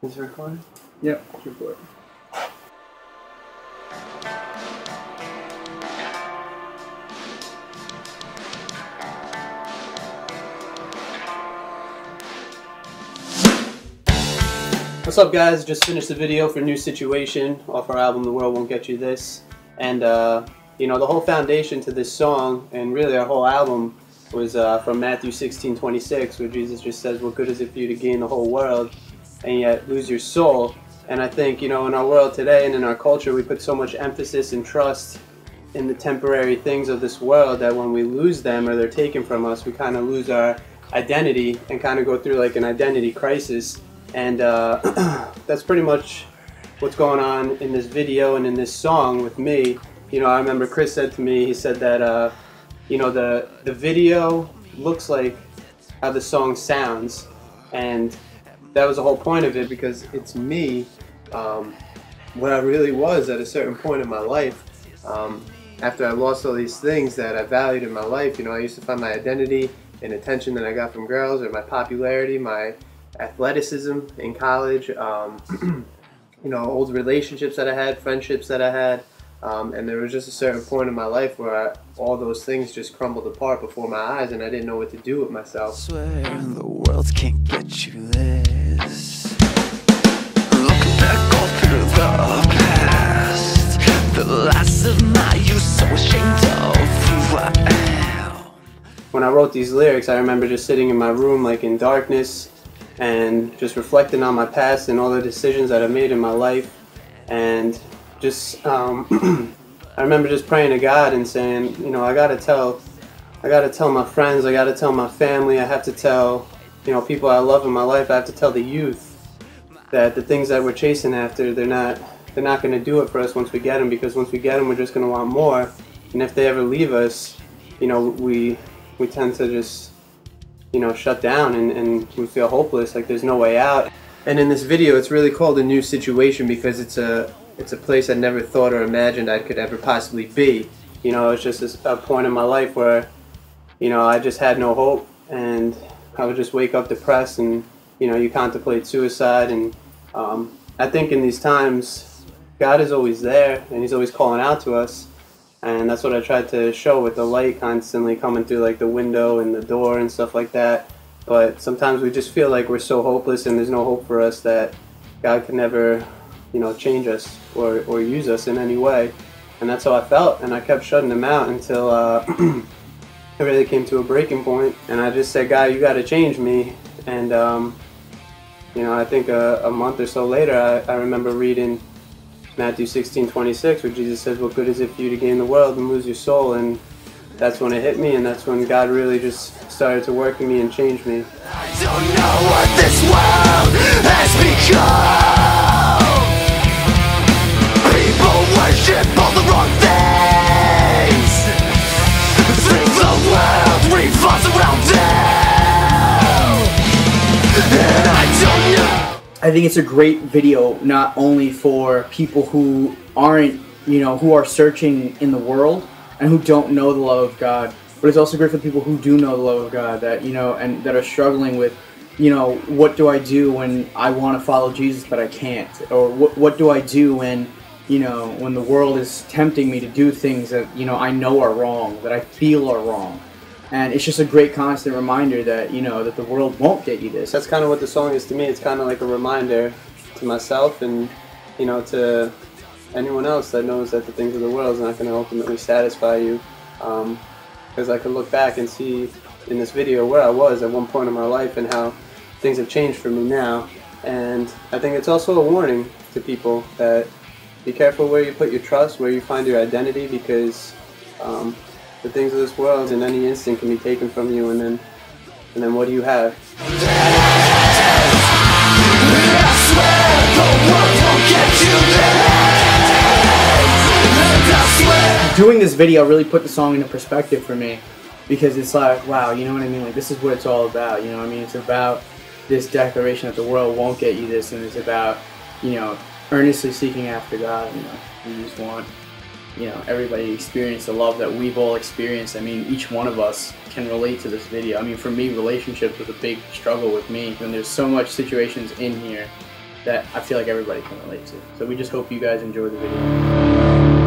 Is it recording? Yep, it's recording. What's up, guys? Just finished the video for New Situation off our album The World Won't Get You This. And you know, the whole foundation to this song and really our whole album was from Matthew 16:26, where Jesus just says, what good is it for you to gain the whole world and yet lose your soul? And I think, you know, in our world today and in our culture, we put so much emphasis and trust in the temporary things of this world that when we lose them or they're taken from us, we kind of lose our identity and kind of go through like an identity crisis. And that's pretty much what's going on in this video and in this song with me. You know, I remember Chris said to me, he said that, you know, the video looks like how the song sounds. And that was the whole point of it, because it's me, what I really was at a certain point in my life. After I lost all these things that I valued in my life, you know, I used to find my identity in attention that I got from girls, or my popularity, my athleticism in college, you know, old relationships that I had, friendships that I had, and there was just a certain point in my life where all those things just crumbled apart before my eyes, and I didn't know what to do with myself. I swear the world can't get you this. Looking back all through the past, the last of my youth, so ashamed of who I am. When I wrote these lyrics, I remember just sitting in my room like in darkness and just reflecting on my past and all the decisions that I made in my life, and just I remember just praying to God and saying, you know, I gotta tell my friends, I gotta tell my family, I have to tell, you know, people I love in my life, I have to tell the youth that the things that we're chasing after, they're not going to do it for us once we get them, because once we get them, we're just going to want more. And if they ever leave us, you know, we tend to just, you know, shut down and we feel hopeless, like there's no way out. And in this video, it's really called A New Situation because it's a place I never thought or imagined I could ever possibly be. You know, it's just a point in my life where, you know, I just had no hope, and I would just wake up depressed, and, you know, you contemplate suicide. And I think in these times, God is always there, and He's always calling out to us. And that's what I tried to show with the light constantly coming through like the window and the door and stuff like that. But sometimes we just feel like we're so hopeless and there's no hope for us, that God can never, you know, change us or use us in any way. And that's how I felt, and I kept shutting Him out until it really came to a breaking point. And I just said, God, you got to change me. And you know, I think a month or so later, I remember reading Matthew 16:26, where Jesus says, what good is it for you to gain the world and lose your soul? And that's when it hit me, and that's when God really just started to work in me and change me. I don't know what this world has become. People worship all the wrong things. Think the world revolves around them. And I don't know. I think it's a great video, not only for people who aren't, you know, who are searching in the world and who don't know the love of God, but it's also great for people who do know the love of God, that, you know, and that are struggling with, you know, what do I do when I want to follow Jesus but I can't? Or what do I do when, you know, when the world is tempting me to do things that, you know, I know are wrong, that I feel are wrong. And it's just a great constant reminder that, you know, that the world won't get you this. That's kind of what the song is to me. It's kind of like a reminder to myself and, you know, to anyone else that knows that the things of the world is not going to ultimately satisfy you. Because I can look back and see in this video where I was at one point in my life and how things have changed for me now. And I think it's also a warning to people that be careful where you put your trust, where you find your identity, because the things of this world in any instant can be taken from you, and then what do you have? Doing this video really put the song into perspective for me, because it's like, wow, you know what I mean? Like, this is what it's all about, you know what I mean? It's about this declaration that the world won't get you this, and it's about, you know, earnestly seeking after God. You know, we just want, you know, everybody to experience the love that we've all experienced. I mean, each one of us can relate to this video. I mean, for me, relationships was a big struggle with me, and there's so much situations in here that I feel like everybody can relate to. So we just hope you guys enjoy the video.